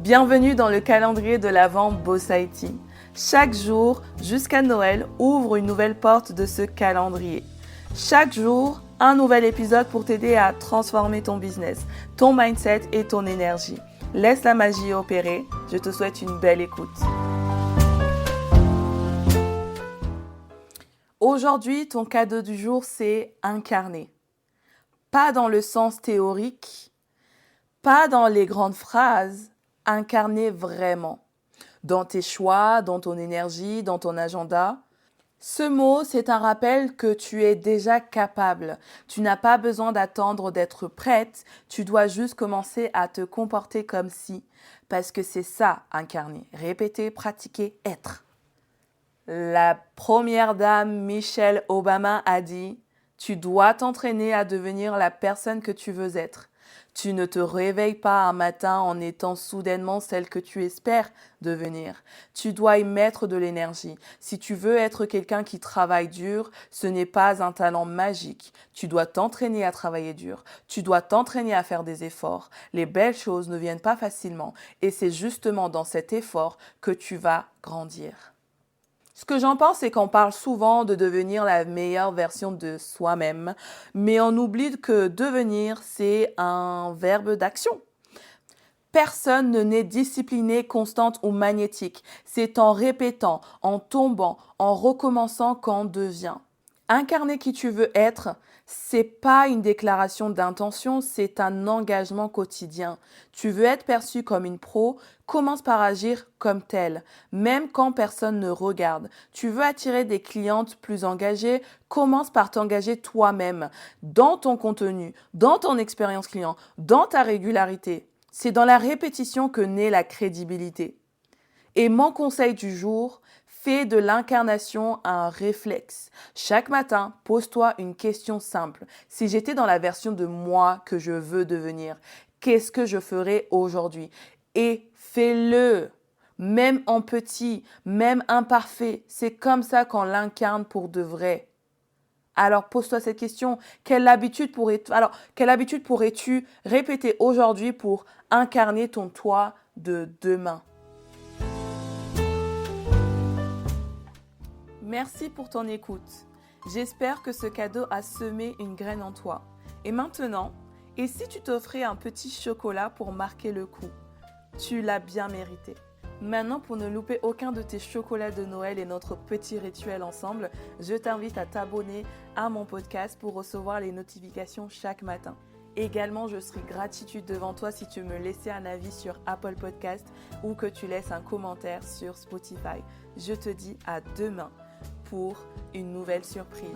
Bienvenue dans le calendrier de l'Avent Bossaïti. Chaque jour, jusqu'à Noël, ouvre une nouvelle porte de ce calendrier. Chaque jour, un nouvel épisode pour t'aider à transformer ton business, ton mindset et ton énergie. Laisse la magie opérer. Je te souhaite une belle écoute. Aujourd'hui, ton cadeau du jour, c'est incarner. Pas dans le sens théorique, pas dans les grandes phrases, incarner vraiment. Dans tes choix, dans ton énergie, dans ton agenda. Ce mot, c'est un rappel que tu es déjà capable. Tu n'as pas besoin d'attendre d'être prête, tu dois juste commencer à te comporter comme si. Parce que c'est ça, incarner. Répéter, pratiquer, être. La première dame Michelle Obama a dit « Tu dois t'entraîner à devenir la personne que tu veux être. Tu ne te réveilles pas un matin en étant soudainement celle que tu espères devenir. Tu dois y mettre de l'énergie. Si tu veux être quelqu'un qui travaille dur, ce n'est pas un talent magique. Tu dois t'entraîner à travailler dur. Tu dois t'entraîner à faire des efforts. Les belles choses ne viennent pas facilement et c'est justement dans cet effort que tu vas grandir. » Ce que j'en pense, c'est qu'on parle souvent de devenir la meilleure version de soi-même, mais on oublie que devenir, c'est un verbe d'action. Personne ne naît discipliné, constante ou magnétique. C'est en répétant, en tombant, en recommençant qu'on devient. Incarner qui tu veux être, c'est pas une déclaration d'intention, c'est un engagement quotidien. Tu veux être perçu comme une pro, commence par agir comme telle, même quand personne ne regarde. Tu veux attirer des clientes plus engagées, commence par t'engager toi-même, dans ton contenu, dans ton expérience client, dans ta régularité. C'est dans la répétition que naît la crédibilité. Et mon conseil du jour, fais de l'incarnation un réflexe. Chaque matin, pose-toi une question simple. Si j'étais dans la version de moi que je veux devenir, qu'est-ce que je ferais aujourd'hui? Et fais-le. Même en petit, même imparfait, c'est comme ça qu'on l'incarne pour de vrai. Alors pose-toi cette question, quelle habitude pourrais-tu répéter aujourd'hui pour incarner ton toi de demain? Merci pour ton écoute. J'espère que ce cadeau a semé une graine en toi. Et maintenant, et si tu t'offrais un petit chocolat pour marquer le coup? Tu l'as bien mérité. Maintenant, pour ne louper aucun de tes chocolats de Noël et notre petit rituel ensemble, je t'invite à t'abonner à mon podcast pour recevoir les notifications chaque matin. Également, je serai gratitude devant toi si tu me laissais un avis sur Apple Podcast ou que tu laisses un commentaire sur Spotify. Je te dis à demain pour une nouvelle surprise.